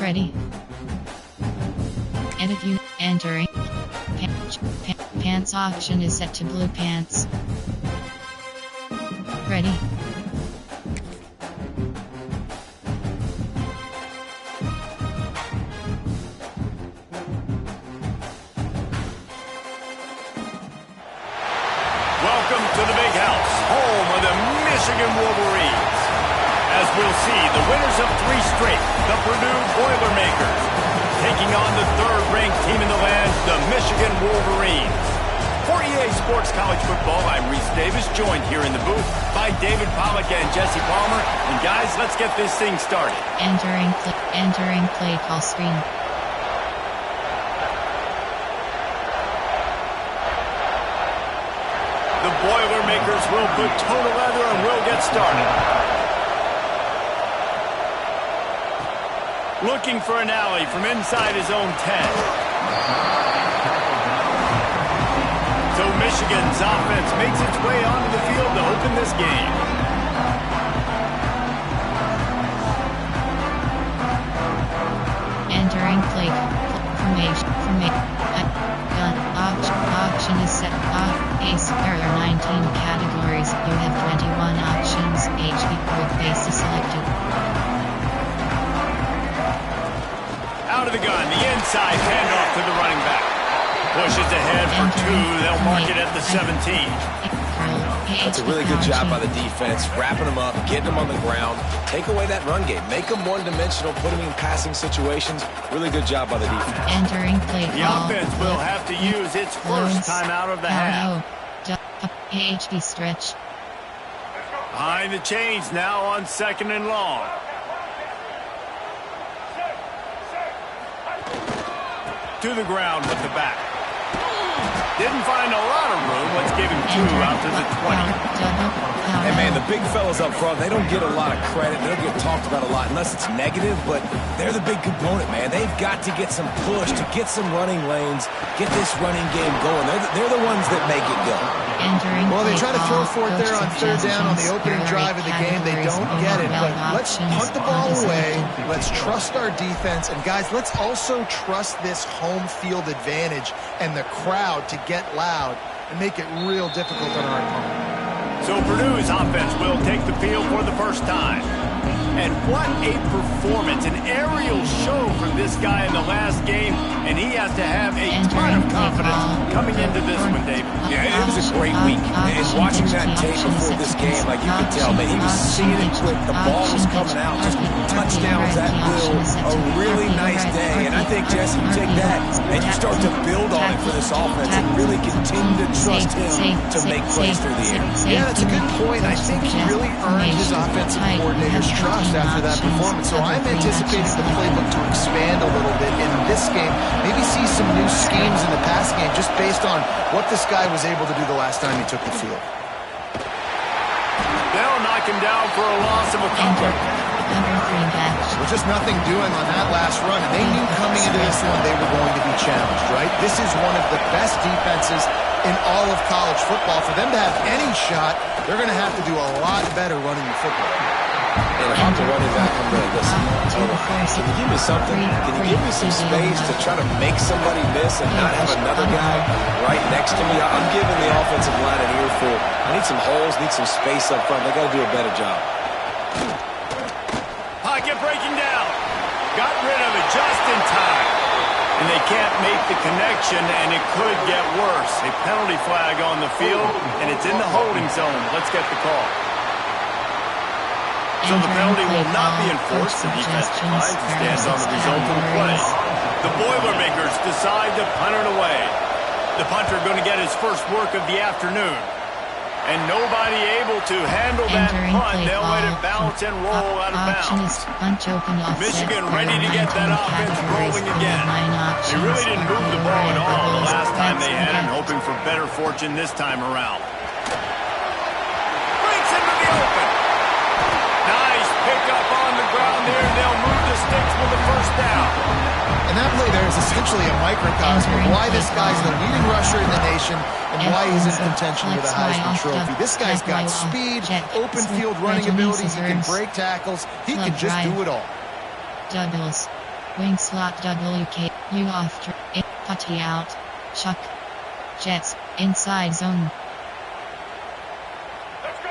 Ready. Edit you. Entering. Pants option is set to blue pants. Ready. Welcome to the Big House, home of the Michigan Wolverines. As we'll see, the winners of 3 straight, the Purdue Boilermakers, taking on the third-ranked team in the land, the Michigan Wolverines. For EA Sports College Football, I'm Reese Davis, joined here in the booth by David Pollack and Jesse Palmer. And guys, let's get this thing started. Entering play call screen. The Boilermakers will put toe to leather and we'll get started. Looking for an alley from inside his own 10. So Michigan's offense makes its way onto the field to open this game. Entering play formation. Option is set. Ace. There are 19 categories. You have 21 options. HB group base is selected. Out of the gun, the inside handoff to the running back. Pushes ahead for 2. They'll mark it at the 17. That's a really good job by the defense, wrapping them up, getting them on the ground. Take away that run game. Make them one-dimensional, put them in passing situations. Really good job by the defense. Entering play The offense will have to use its first time out of the half. HB stretch. Behind the chains now on 2nd and long. To the ground with the back. Didn't find a lot of room. Let's give him 2 out to the 20. Hey, man, the big fellas up front, they don't get a lot of credit. They don't get talked about a lot unless it's negative, but they're the big component, man. They've got to get some push, to get some running lanes, get this running game going. They're the ones that make it go. Well, they try to throw for it there on 3rd down on the opening drive of the game. They don't get it, but let's punt the ball away. Let's trust our defense. And, guys, let's also trust this home field advantage and the crowd to get loud and make it real difficult on our opponent. So Purdue's offense will take the field for the first time. And what a performance, an aerial show from this guy in the last game, and he has to have a ton of confidence coming into this one, David. Yeah, it was a great week. And watching that tape before this game, like you could tell, man, he was seeing it quick. The ball was coming out, just touchdowns at will. A really nice day. And I think, Jesse, you take that and you start to build on it for this offense and really continue to trust him to make plays through the air. Yeah, that's a good point. I think he really earned his offensive coordinator's trust after that performance. So I'm anticipating the playbook to expand a little bit in this game. Maybe see some new schemes in the pass game just based on what this guy was able to do the last time he took the field. They'll knock him down for a loss of a couple. With just nothing doing on that last run, and they knew coming into this one they were going to be challenged, right? This is one of the best defenses in all of college football. For them to have any shot, they're going to have to do a lot better running the football. And if I'm the running back, I'm going to listen. Can you give me something? Can you give me some space to try to make somebody miss and not have another guy right next to me? I'm giving the offensive line an earful. I need some holes, need some space up front. They got to do a better job. Pocket breaking down. Got rid of it just in time. And they can't make the connection, and it could get worse. A penalty flag on the field, and it's in the holding zone. Let's get the call. So the penalty will not be enforced. The defense declines and stands on the result of the play. The Boilermakers decide to punt it away. The punter going to get his first work of the afternoon. And nobody able to handle that punt. They'll let it bounce and roll out of bounds. Michigan ready to get that offense rolling again. They really didn't move the ball at all the last time they had it, hoping for better fortune this time around. Breaks into the open. Nice pick up on the ground there. They'll move the sticks with the first down. And that play there is essentially a microcosm of why this guy's the leading rusher in the nation and why he's in contention with a Heisman Trophy. This guy's got speed, open field running ability, he can break tackles, he can just do it all. Douglas. Wing slot WK. U off. Putty out. Chuck. Jets. Inside zone.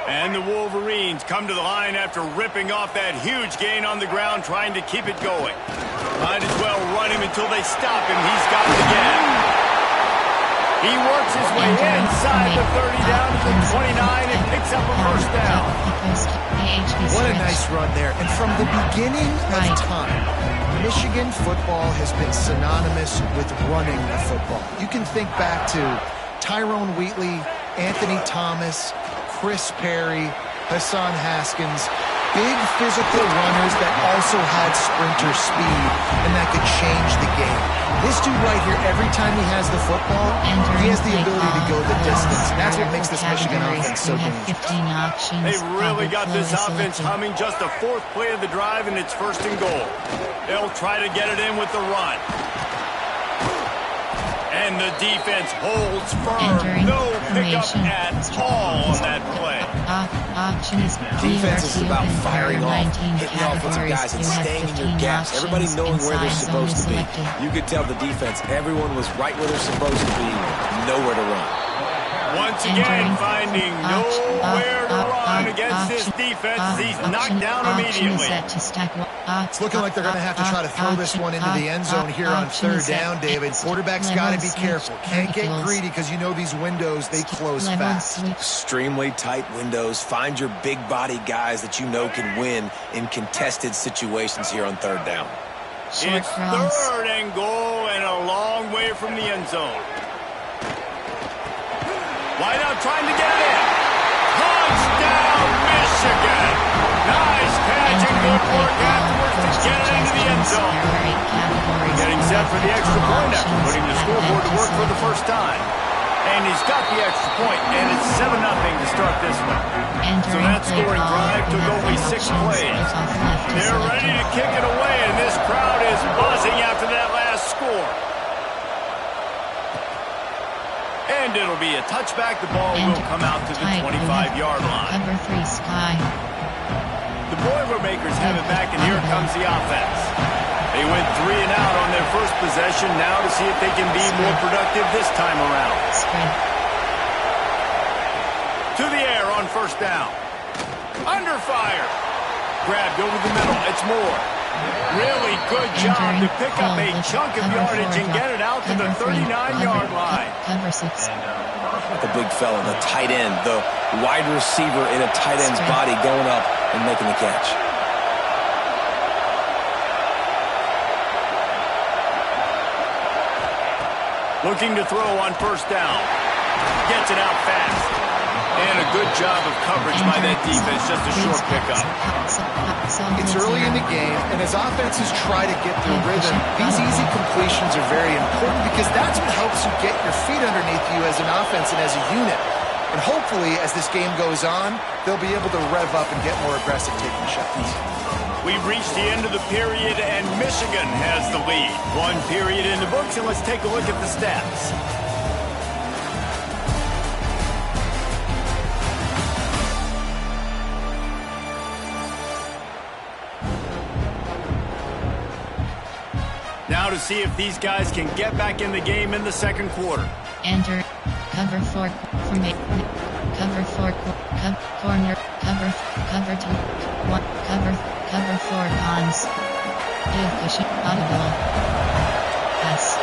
And the Wolverines come to the line after ripping off that huge gain on the ground, trying to keep it going. Might as well run him until they stop him. He's got it again. He works his way inside the 30 down to the 29 and picks up a first down. What a nice run there. And from the beginning of time, Michigan football has been synonymous with running the football. You can think back to Tyrone Wheatley, Anthony Thomas, Chris Perry, Hassan Haskins, big physical runners that also had sprinter speed and that could change the game. This dude right here, every time he has the football, he has the ability to go the distance. And that's what makes this Michigan offense so dangerous. They really got this offense humming. Just the fourth play of the drive, and it's first and goal. They'll try to get it in with the run. And the defense holds firm. No pickup at all on that play. Defense is about firing off, hitting offensive guys, and staying in your gaps. Everybody knowing where they're supposed to be. You could tell the defense, everyone was right where they're supposed to be, nowhere to run. Once again, finding nowhere to run against this defense as he's knocked down immediately. It's looking like they're going to have to try to throw this one into the end zone here on third down, David. Quarterback's got to be careful. Can't get greedy because you know these windows, they close fast. Extremely tight windows. Find your big body guys that you know can win in contested situations here on third down. It's third and goal and a long way from the end zone. Wideout trying to get it in. Touchdown, Michigan. Nice catch and good work afterwards to get it into the end zone. Getting set for the extra point after putting the scoreboard to work for the first time. And he's got the extra point, and it's 7-0 to start this one. So that scoring drive took only 6 plays. They're ready to kick it away, and this crowd is buzzing after that last score. And it'll be a touchback. The ball will come out to the 25-yard line. Cover 3 Sky. The Boilermakers have it back, and here comes the offense. They went 3 and out on their first possession. Now to see if they can be more productive this time around. To the air on first down. Under fire. Grabbed over the middle. It's Moore. Really good job to pick up a chunk of yardage and get it out to the 39-yard line. Cover 6. The big fella, the tight end, the wide receiver in a tight end's body going up and making the catch. Looking to throw on first down. Gets it out fast. And a good job of coverage by that defense. Just a short pickup. It's early in the game, and as offenses try to get their rhythm, these easy completions are very important because that's what helps you get your feet underneath you as an offense and as a unit. And hopefully, as this game goes on, they'll be able to rev up and get more aggressive taking shots. We've reached the end of the period, and Michigan has the lead. 1 period in the books, and let's take a look at the stats. Now to see if these guys can get back in the game in the second quarter. Enter. Cover 4 from 8. Cover 4 corner. Cover 2. 1. Cover 4 bonds. Efficient. Audible. Pass.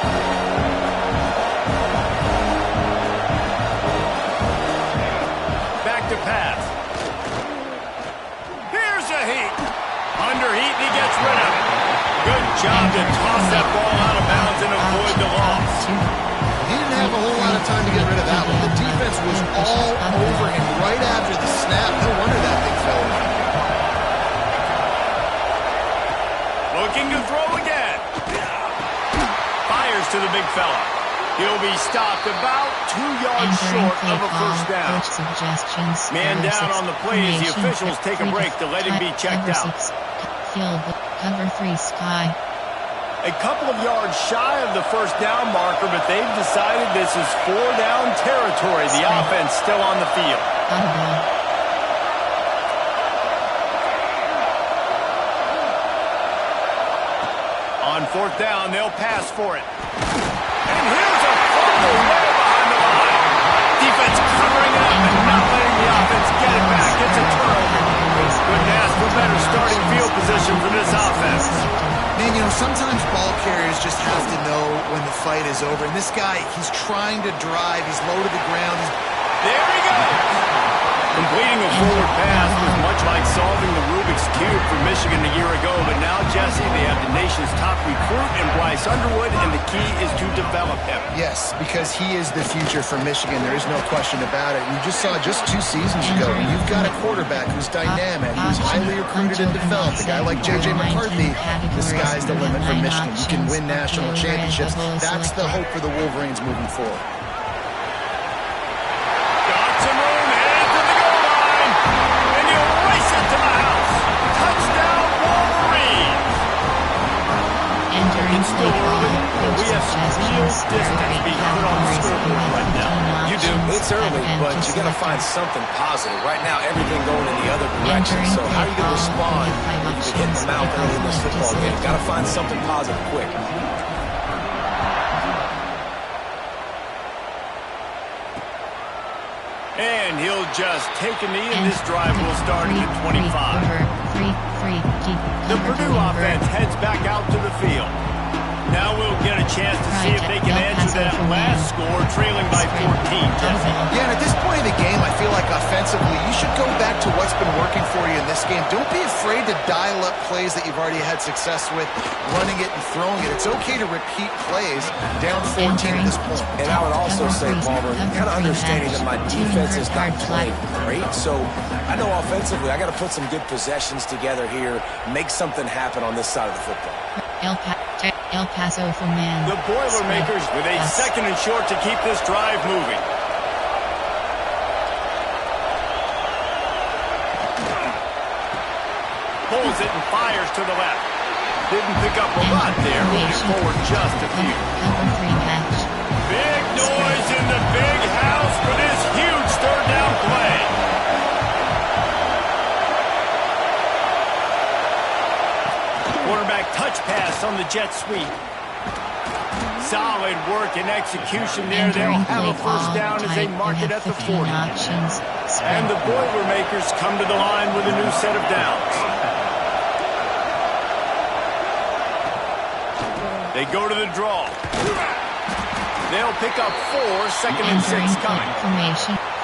Back to pass. Here's a heat. Under heat, and he gets rid of it. Good job to toss that ball out of bounds and avoid the loss. He didn't have a whole lot of time to get rid of that one. The defense was all over him right after the snap. No wonder that thing fell away. Looking to throw again. Fires to the big fella. He'll be stopped about 2 yards short of a first down. Man down on the play as the officials take a break to let him be checked out. Cover 3 Sky. A couple of yards shy of the first down marker, but they've decided this is 4-down territory. The offense still on the field. On 4th down, they'll pass for it. And here's a fumble way behind the line. Defense covering it up and not letting the offense get it back. It's a turnover. Couldn't ask for better starting field position for this offense. Man, you know, sometimes ball carriers just have to know when the fight is over. And this guy, he's trying to drive. He's low to the ground. There he goes. Completing a forward pass was much like solving the Rubik's Cube for Michigan a year ago. But now, Jesse, they have the nation's top recruit in Bryce Underwood, and the key is to develop him. Yes, because he is the future for Michigan. There is no question about it. You just saw just 2 seasons ago when you've got a quarterback who's dynamic, who's highly recruited and developed, a guy like J.J. McCarthy, the sky's the limit for Michigan. You can win national championships. That's the hope for the Wolverines moving forward. It's still early, but we have some real distance being put on the scoreboard right now. You do. It's early, but you got to find something positive. Right now, everything going in the other direction. So how are you going to respond if you hit the mouth early in this football game? Got to find something positive quick. And he'll just take a knee, and this drive will start at 25. The Purdue offense heads back out to the field. Now we'll get a chance to see if they can answer that last score, trailing by 14, Jesse. Yeah, and at this point in the game, I feel like offensively, you should go back to what's been working for you in this game. Don't be afraid to dial up plays that you've already had success with, running it and throwing it. It's okay to repeat plays down 14 at this point. And I would also say, Palmer, kind of understanding that my defense is not playing great, so I know offensively I got to put some good possessions together here, make something happen on this side of the football. El Paso for man. The Boilermakers with a 2nd and short to keep this drive moving. Pulls it and fires to the left. Didn't pick up a lot there, moving forward just a few. Big noise in the big house for this huge 3rd down play. Quarterback touch pass on the jet sweep. Solid work and execution there. They'll have a 1st down as they mark it at the 40. And the Boilermakers come to the line with a new set of downs. They go to the draw. They'll pick up 4, 2nd and 6 coming.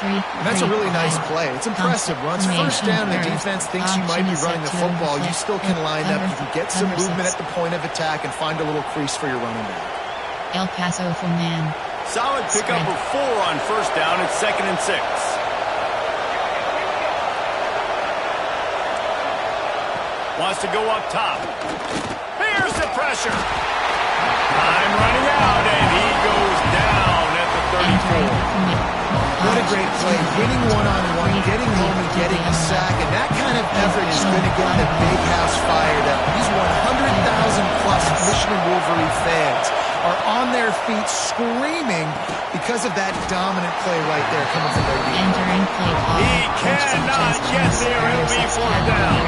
And that's a really nice play. It's impressive. Once 1st down, the defense thinks you might be running the football. You still can line up. You can get some movement at the point of attack and find a little crease for your running back. El Paso for man. Solid pickup of 4 on 1st down at 2nd and 6. Wants to go up top. Here's the pressure. Time running out, and he goes down at the 34. What a great play. Winning one-on-one, getting home and getting a sack, and that kind of effort is going to get the big house fired up. These 100,000-plus Michigan Wolverine fans are on their feet screaming because of that dominant play right there coming from their defense. He cannot get there. It'll be 4th down.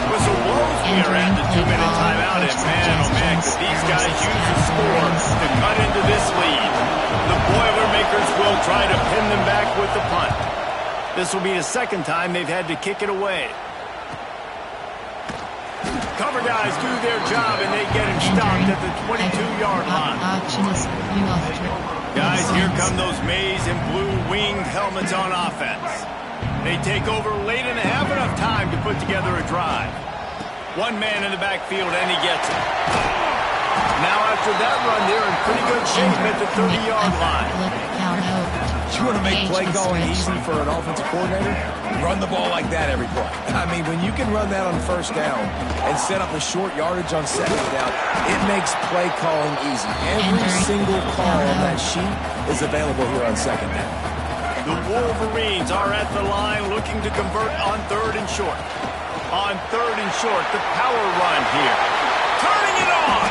Whistle blows. We are at the 2-minute timeout, and man, oh man, could these guys use the score to cut into this lead. The Boilermakers will try to pin them back with the punt. This will be the 2nd time they've had to kick it away. Cover guys do their job, and they get him stopped at the 22-yard line. Guys, here come those maize and blue winged helmets on offense. They take over late in the half, enough time to put together a drive. 1 man in the backfield, and he gets it. Now after that run, they're in pretty good shape at the 30-yard line. You want to make play calling easy for an offensive coordinator? Run the ball like that every play. I mean, when you can run that on 1st down and set up a short yardage on 2nd down, it makes play calling easy. Every single call on that sheet is available here on 2nd down. The Wolverines are at the line looking to convert on 3rd and short. On 3rd and short, the power run here. Turning it on!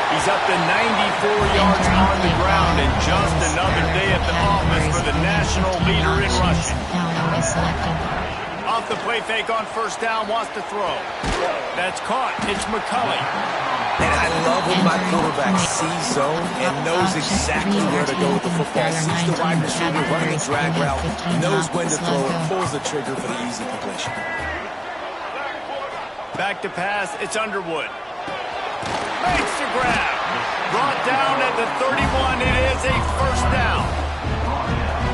He's up to 94 yards on the ground, and just another day at the office for the national leader in rushing. the play fake on first down, wants to throw. That's caught. It's McCulley. And I love when my quarterback sees zone and knows exactly where to go with the football. Sees the wide receiver running a drag route, knows when to throw it, pulls the trigger for the easy completion. Back to pass. It's Underwood. Makes the grab. Brought down at the 31. It is a first down.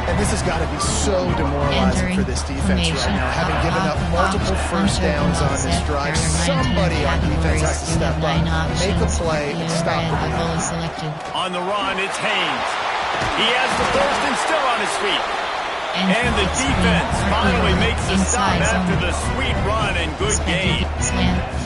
And this has got to be so demoralizing for this defense right now, having given up multiple first downs on this drive. Somebody on defense has to step up, make a play, and stop the ball. On the run, it's Haynes. He has the first and still on his feet. And the defense finally makes the stop after the sweet run and good game.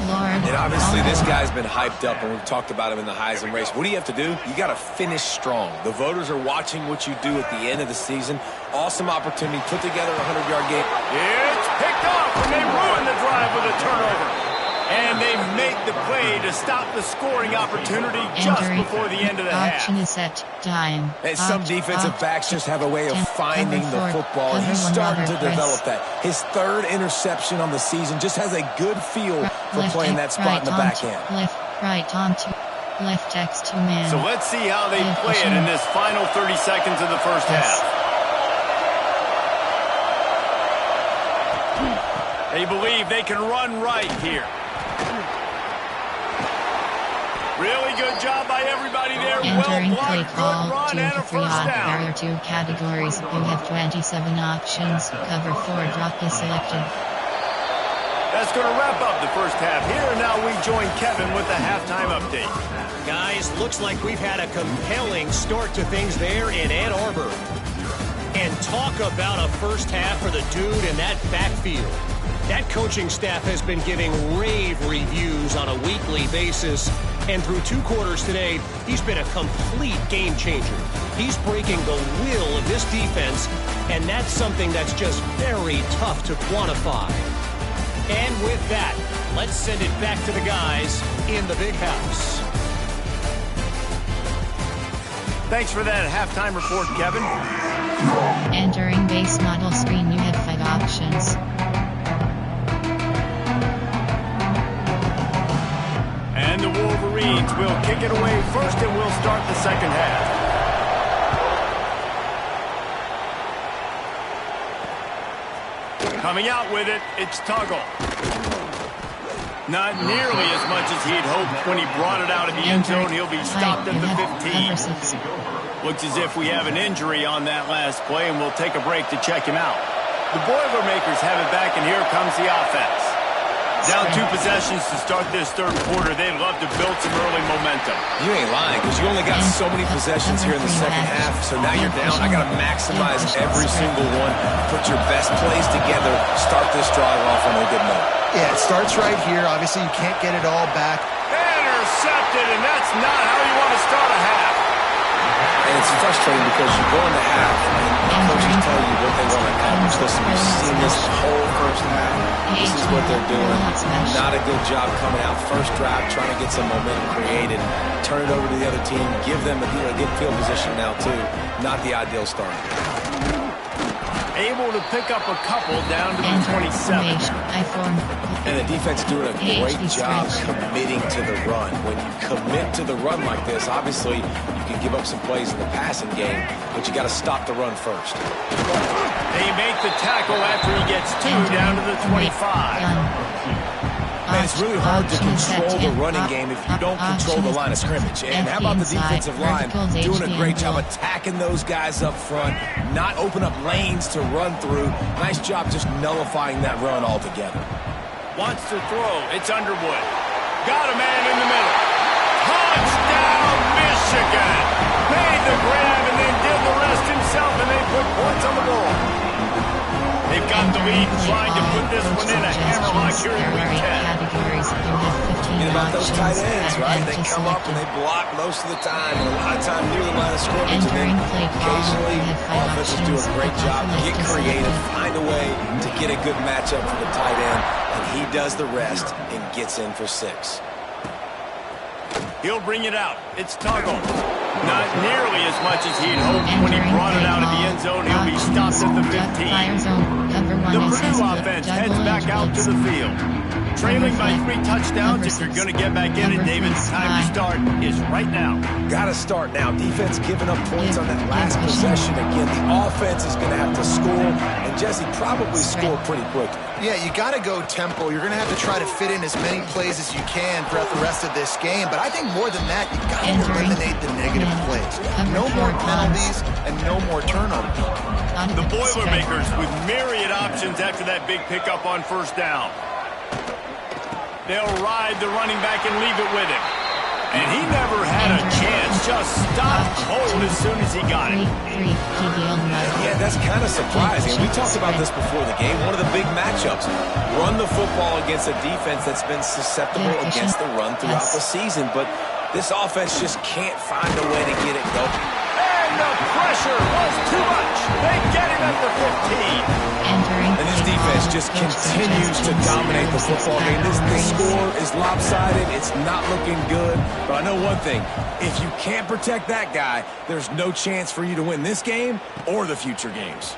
And obviously this guy's been hyped up, and we've talked about him in the Heisman race. What do you have to do? You got to finish strong. The voters are watching what you do at the end of the season. Awesome opportunity. Put together a 100-yard game. It's picked off, and they ruin the drive with a turnover. And they make the play to stop the scoring opportunity just before the end of the half. Is set time. And some defensive backs just have a way of finding the football. He's starting to develop that. His third interception on the season, just has a good feel for playing that spot in the back end. Right on to left X to man. So let's see how they play it in this final 30 seconds of the first half. They believe they can run right here. Really good job by everybody there. Entering Well play blocked, call good run, 2 and to a 3 first odd. down. There are 2 categories. You have 27 options. Cover 4 drop is selected. That's going to wrap up the first half. Here and now we join Kevin with the halftime update. Guys, looks like we've had a compelling start to things there in Ann Arbor. And talk about a first half for the dude in that backfield. That coaching staff has been giving rave reviews on a weekly basis. And through 2 quarters today, he's been a complete game changer. He's breaking the will of this defense, and that's something that's just very tough to quantify. And with that, let's send it back to the guys in the big house. Thanks for that halftime report, Kevin. Entering base model screen, you have 5 options. And the Wolverines will kick it away first, and we'll start the second half. Coming out with it, it's Tuggle. Not nearly as much as he'd hoped when he brought it out of the end zone. He'll be stopped at the 15. Looks as if we have an injury on that last play, and we'll take a break to check him out. The Boilermakers have it back, and here comes the offense. Down 2 possessions to start this third quarter. They'd love to build some early momentum. You ain't lying, because you only got so many possessions here in the second half, so now you're down. I got to maximize every single one. Put your best plays together. Start this drive off on a good note. Yeah, it starts right here. Obviously, you can't get it all back. Intercepted, and that's not how you want to start a half. And it's frustrating because you go into half, and coaches tell you what they want to accomplish. Listen, you've seen this whole first half. This is what they're doing. Not a good job coming out first drive, trying to get some momentum created. Turn it over to the other team. Give them a good field position now, too. Not the ideal start. Able to pick up a couple down to the 27. And the defense doing a great job committing to the run. When you commit to the run like this, obviously you can give up some plays in the passing game, but you got to stop the run first. They make the tackle after he gets 2 down to the 25. Man, it's really hard to control the running game if you don't control the line of scrimmage. And how about the defensive line doing a great job attacking those guys up front, not open up lanes to run through. Nice job just nullifying that run altogether. Wants to throw. It's Underwood. Got a man in the middle. Touchdown, Michigan. Made the grab and then did the rest himself, and they put points on the board. They've got the lead, trying to put this one in a hammerlock here in week 10. And about those tight ends, right? They come up and they block most of the time. And a lot of time near the line of scrimmage. And then occasionally offenses do a great job. Get creative, find a way to get a good matchup for the tight end. And he does the rest and gets in for 6. He'll bring it out. It's Tuggle. Not nearly as much as he'd hoped when he brought it out of the end zone. He'll be stopped at the 15. The Purdue offense heads back out to the field. Trailing by 3 touchdowns. If you're going to get back in it, David, the time to start is right now. Got to start now. Defense giving up points on that last possession. Again, the offense is going to have to score, and Jesse probably score pretty quick. Yeah, you got to go tempo. You're going to have to try to fit in as many plays as you can throughout the rest of this game. But I think more than that, you got to eliminate the negative plays. No more penalties and no more turnovers. The Boilermakers with myriad options after that big pickup on first down. They'll ride the running back and leave it with him. And he never had a chance. Just stopped cold as soon as he got it. Yeah, that's kind of surprising. We talked about this before the game. One of the big matchups. Run the football against a defense that's been susceptible against the run throughout the season. But this offense just can't find a way to get it going. And the pressure was too much. They get him at the 15. And this defense just continues to dominate the football game. This score is lopsided. It's not looking good. But I know one thing. If you can't protect that guy, there's no chance for you to win this game or the future games.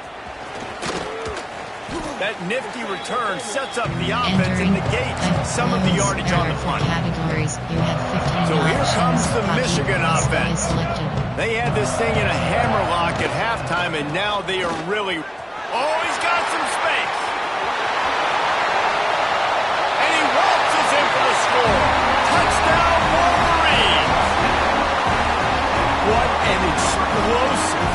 That nifty return sets up the offense and negates some of the yardage on the front. So here comes the Michigan offense. They had this thing in a hammerlock at halftime, and now they are really... Oh, he's got some space. And he waltzes in for the score. Touchdown, Wolverines. What an explosive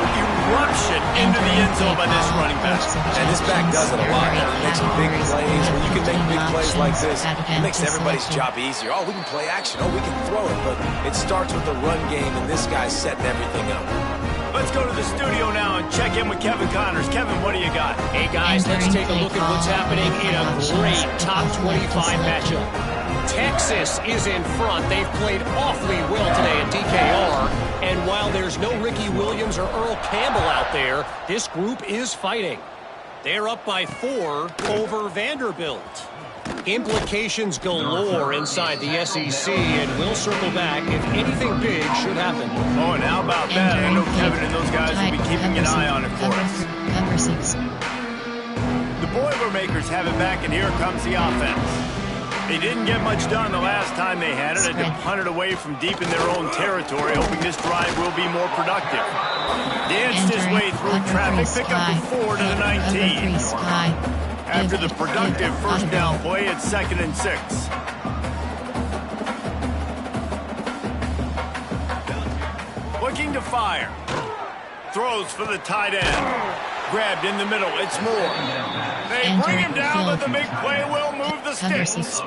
eruption into the end zone by this running back. And this back does it a lot. He makes big plays. When you can make big plays like this, it makes everybody's job easier. Oh, we can play action. Oh, we can throw it. But it starts with the run game, and this guy's setting everything up. Let's go to the studio now and check in with Kevin Connors. Kevin, what do you got? Hey, guys, let's take a look at what's happening in a great top 25 matchup. Texas is in front. They've played awfully well today at DKR. And while there's no Ricky Williams or Earl Campbell out there, this group is fighting. They're up by 4 over Vanderbilt. Implications galore inside the SEC, and we'll circle back if anything big should happen. Oh, and how about that? I know Kevin and those guys will be keeping an eye on it for us. Cover 6. The Boilermakers have it back, and here comes the offense. They didn't get much done the last time they had it. They punted away from deep in their own territory, hoping this drive will be more productive. Danced his way through traffic, pick up the 4 to the 19. After the productive first down play, it's 2nd and 6. Looking to fire. Throws for the tight end. Grabbed in the middle. It's Moore. They bring him down, but the big play will move the sticks.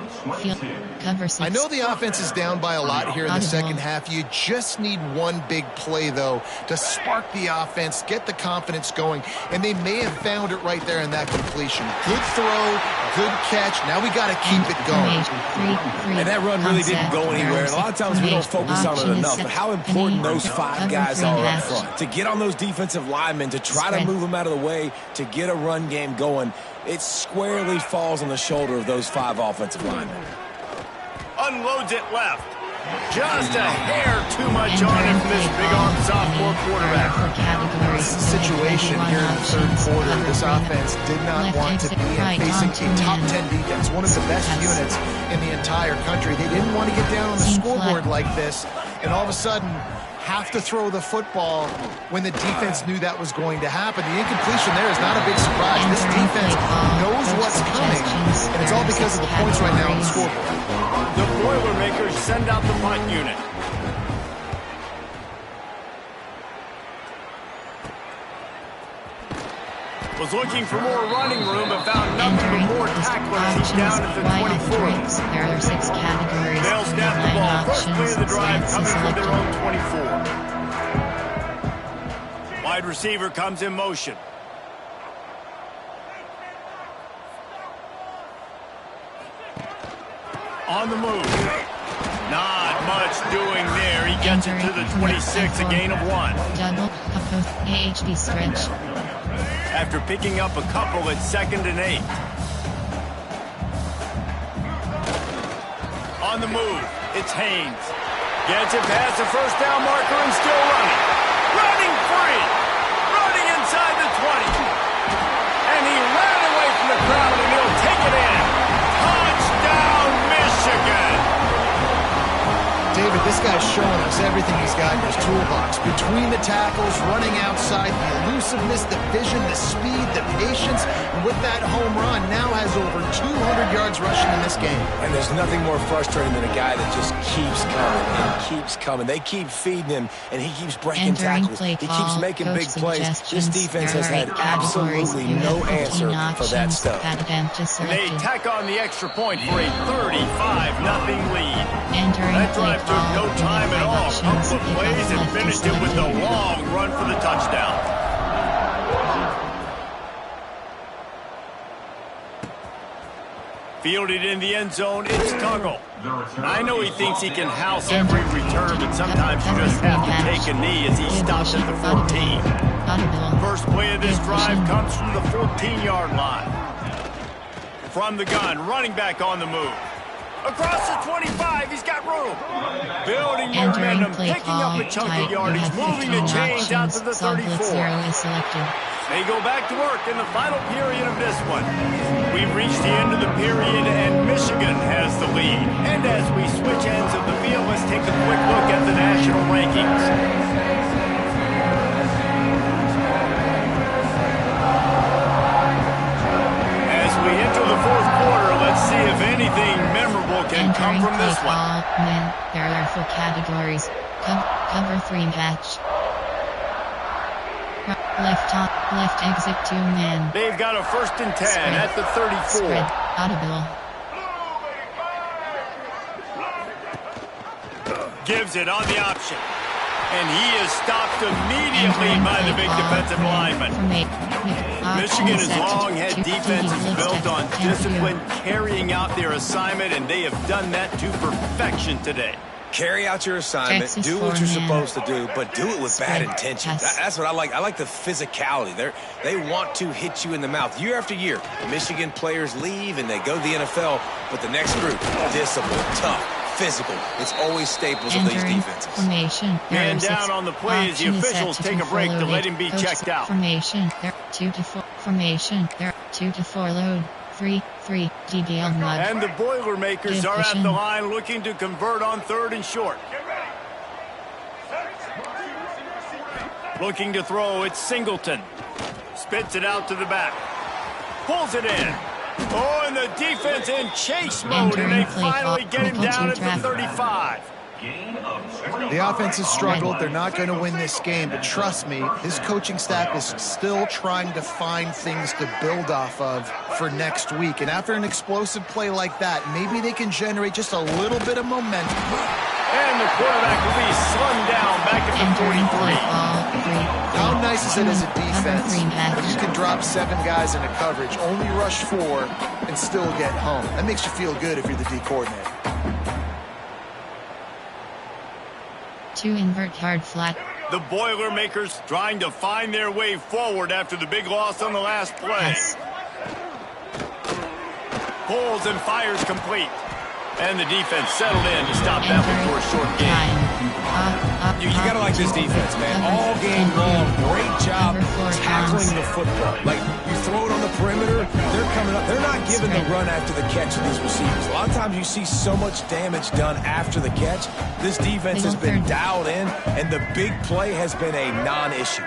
Cover 6. I know the offense is down by a lot here in the second half. You just need one big play, though, to spark the offense, get the confidence going, and they may have found it right there in that completion. Good throw, good catch. Now we got to keep it going. And that run really didn't go anywhere. And a lot of times we don't focus on it enough, but how important those 5 guys are up front. To get on those defensive linemen, to try to move them out of the way, to get a run game going, it squarely falls on the shoulder of those 5 offensive linemen. Unloads it left. Just a hair too much on it from this big-arm sophomore quarterback. This is a situation here in the third quarter. This offense did not want to be facing a top 10 defense, one of the best units in the entire country. They didn't want to get down on the scoreboard like this, and all of a sudden have to throw the football when the defense knew that was going to happen. The incompletion there is not a big surprise. This defense knows what's coming, and it's all because of the points right now on the scoreboard. The Boilermakers send out the punt unit. Was looking for more running room, but found nothing but more tacklers. He's down at the 24. There are 6 categories. They'll snap the ball. First play of the drive coming from their own 24. Wide receiver comes in motion. On the move. Not much doing there. He gets it to the 26, a gain of 1. Double AHB stretch. After picking up a couple, it's 2nd and 8. On the move, it's Haynes. Gets it past the first down marker and still running. Running free. Running inside the 20. And he ran But this guy's showing us everything he's got in his toolbox. Between the tackles, running outside, the elusiveness, the vision, the speed, the patience. And with that home run, now has over 200 yards rushing in this game. And there's nothing more frustrating than a guy that just keeps coming and keeps coming. They keep feeding him, and he keeps breaking tackles. He keeps making big plays. This defense has had absolutely no answer for that stuff. They tack on the extra point for a 35-0 lead. That drive took no time at all. Couple of plays and finished it with a long run for the touchdown. Fielded in the end zone, it's Tuggle. I know he thinks he can house every return, but sometimes you just have to take a knee as he stops at the 14. First play of this drive comes from the 14-yard line. From the gun, running back on the move. Across the 25, he's got room. Building momentum, picking up a chunk of yardage, moving the chains out to the 34. They go back to work in the final period of this one. We've reached the end of the period, and Michigan has the lead. And as we switch ends of the field, let's take a quick look at the national rankings. We enter the fourth quarter. Let's see if anything memorable can come from this one. There are 4 categories. Cover 3 match. Left exit 2 men. They've got a 1st and 10 Spread. at the 34. Spread. Audible. Gives it on the option. And he is stopped immediately by the big defensive lineman. Michigan's long-head defense is built on discipline, carrying out their assignment, and they have done that to perfection today. Carry out your assignment, do what you're supposed to do, but do it with bad intentions. That's what I like. I like the physicality. They want to hit you in the mouth. Year after year, Michigan players leave and they go to the NFL, but the next group, discipline, tough, physical. It's always staples of these defenses. Man down on the play as the officials take a break to let him be checked out. Formation, there 2 to 4. Formation, there 2 to 4 load. 3 DDL mud. And the Boilermakers are at the line looking to convert on 3rd and short. Looking to throw, it's Singleton. Spits it out to the back. Pulls it in. Oh, and the defense in chase mode, and they finally get him down at the 35. The offense has struggled. They're not going to win this game, but trust me, his coaching staff is still trying to find things to build off of for next week. And after an explosive play like that, maybe they can generate just a little bit of momentum. And the quarterback will be slung down back at the 43. How nice is it as a defense when you can drop 7 guys into coverage, only rush 4, and still get home? That makes you feel good if you're the D coordinator. 2 invert hard flat. The Boilermakers trying to find their way forward after the big loss on the last play. Pulls and fires complete. And the defense settled in to stop that one for a short game. You gotta like this defense, man. All game long, great job tackling the football. Like, you throw it on the perimeter, they're coming up. They're not giving the run after the catch to these receivers. A lot of times you see so much damage done after the catch. This defense has been dialed in, and the big play has been a non-issue.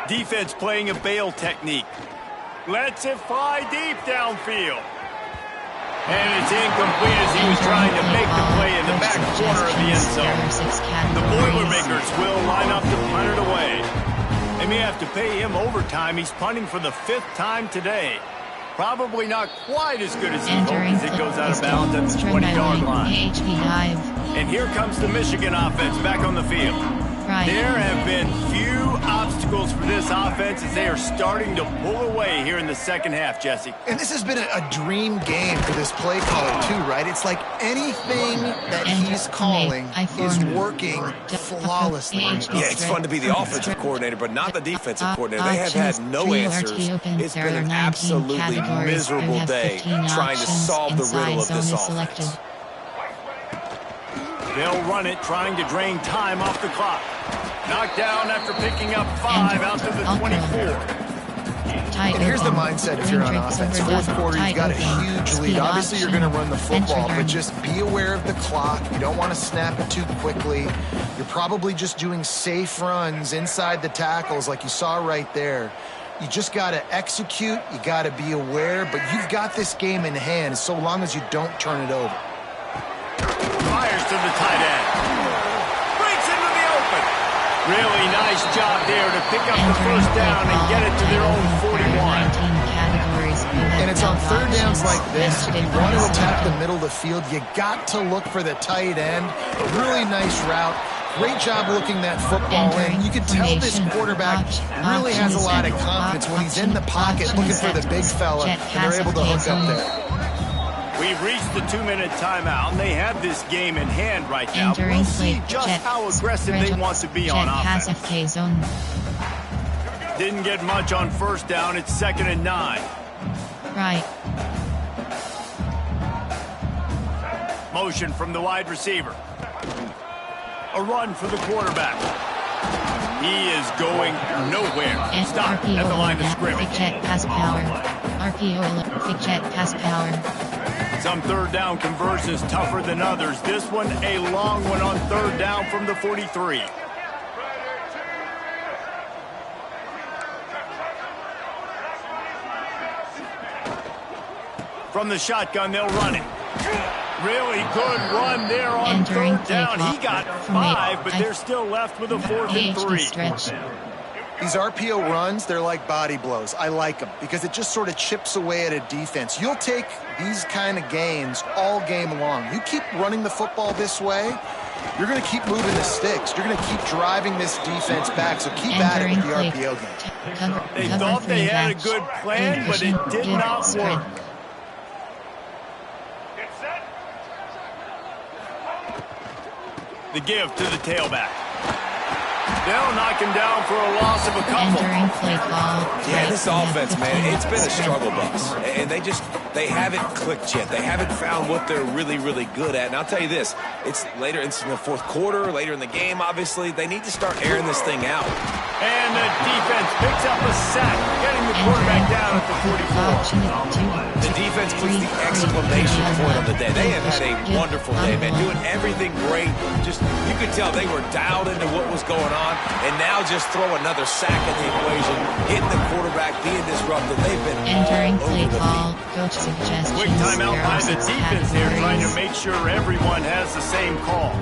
Defense playing a bail technique. Lets it fly deep downfield. And it's incomplete as he was trying to make the play in the back corner of the end zone. The Boilermakers will line up to punt it away. They may have to pay him overtime. He's punting for the 5th time today. Probably not quite as good as he hoped as it goes out of bounds at the 20-yard line. And here comes the Michigan offense back on the field. There have been few obstacles for this offense as they are starting to pull away here in the second half, Jesse. And this has been a dream game for this play caller, too, right? It's like anything that he's calling is working flawlessly. Yeah, it's fun to be the offensive coordinator, but not the defensive coordinator. They have had no answers. It's been an absolutely miserable day trying to solve the riddle of this offense. They'll run it, trying to drain time off the clock. Knocked down after picking up 5 out to the 24. And here's the mindset if you're on offense. Fourth quarter, you've got a huge lead. Obviously, you're going to run the football, but just be aware of the clock. You don't want to snap it too quickly. You're probably just doing safe runs inside the tackles like you saw right there. You just got to execute. You got to be aware, but you've got this game in hand so long as you don't turn it over. Fires to the tight end. Breaks into the open. Really nice job there to pick up the first down and get it to their own 41. And it's on third downs like this. If you want to attack the middle of the field, you got to look for the tight end. Really nice route. Great job looking that football in. You can tell this quarterback really has a lot of confidence when he's in the pocket looking for the big fella, and they're able to hook up there. We've reached the 2-minute timeout, and they have this game in hand right now. We'll see just how aggressive they want to be on offense. Didn't get much on first down. It's 2nd and 9. Right. Motion from the wide receiver. A run for the quarterback. He is going nowhere. Stop at the line of scrimmage. Jet pass power. RPO jet pass power. Some third down conversions tougher than others. This one a long one on third down from the 43. From the shotgun, they'll run it. Really good run there on third down. He got 5, but they're still left with a 4th and 3. These RPO runs, they're like body blows. I like them because it just sort of chips away at a defense. You'll take these kind of games all game long. You keep running the football this way, you're going to keep moving the sticks. You're going to keep driving this defense back, so keep at it with the RPO game. They thought they had a good plan, but it did not work. The give to the tailback. They'll knock him down for a loss of a couple. Yeah, this offense, man, it's been a struggle bus. And they haven't clicked yet. They haven't found what they're really, really good at. And I'll tell you this, it's later, it's in the fourth quarter, later in the game, obviously. They need to start airing this thing out. And the defense picks up a sack, getting the quarterback down at the 44. The defense puts the exclamation point on the day. They have had a wonderful day, man, doing everything great. Just, you could tell they were dialed into what was going on, and now just throw another sack in the equation, hitting the quarterback, being disruptive. They've been entering play call. Coach suggestions. Quick timeout by the defense here, trying to make sure everyone has the same call.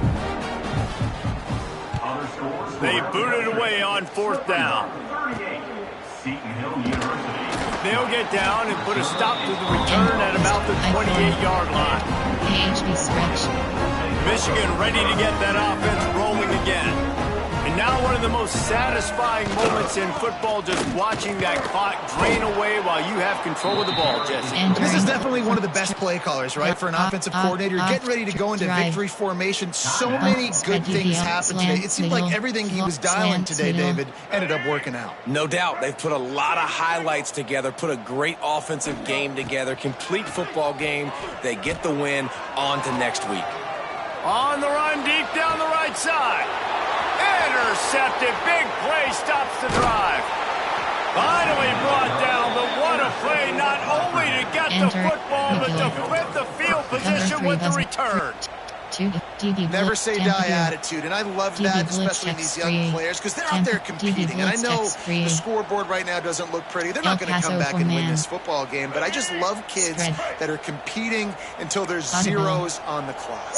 They booted away on 4th down. They'll get down and put a stop to the return at about the 28-yard line. PHP stretch. Michigan ready to get that offense rolling again. And now one of the most satisfying moments in football, just watching that clock drain away while you have control of the ball, Jesse. This is definitely one of the best play callers, right, for an offensive coordinator. You're getting ready to go into victory formation. So many good things happened today. It seemed like everything he was dialing today, David, ended up working out. No doubt. They've put a lot of highlights together, put a great offensive game together, complete football game. They get the win. On to next week. On the run, deep down the right side. Intercepted. Big play stops the drive. Finally brought down, but what a play, not only to get the football, but to flip the field position with the return. Never say die attitude, and I love that, especially in these young players, because they're out there competing. And I know the scoreboard right now doesn't look pretty. They're not going to come back and win this football game, but I just love kids that are competing until there's zeros on the clock.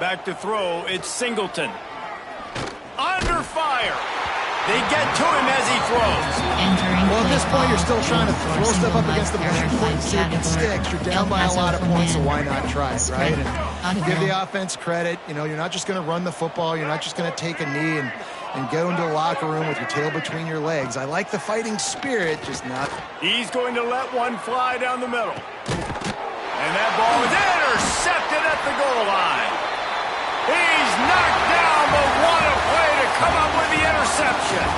Back to throw, it's Singleton. Under fire. They get to him as he throws. Well, at this point, you're still trying to throw stuff up against the point and see if it sticks. You're down by a lot of points, so why not try it, right? And give the offense credit. You know, you're not just going to run the football. You're not just going to take a knee and go into the locker room with your tail between your legs. I like the fighting spirit, just not. He's going to let one fly down the middle. And that ball is intercepted at the goal line. He's knocked down, but what a play to come up with the interception.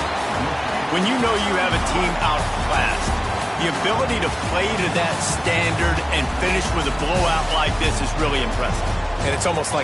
When you know you have a team outclassed, the ability to play to that standard and finish with a blowout like this is really impressive. And it's almost like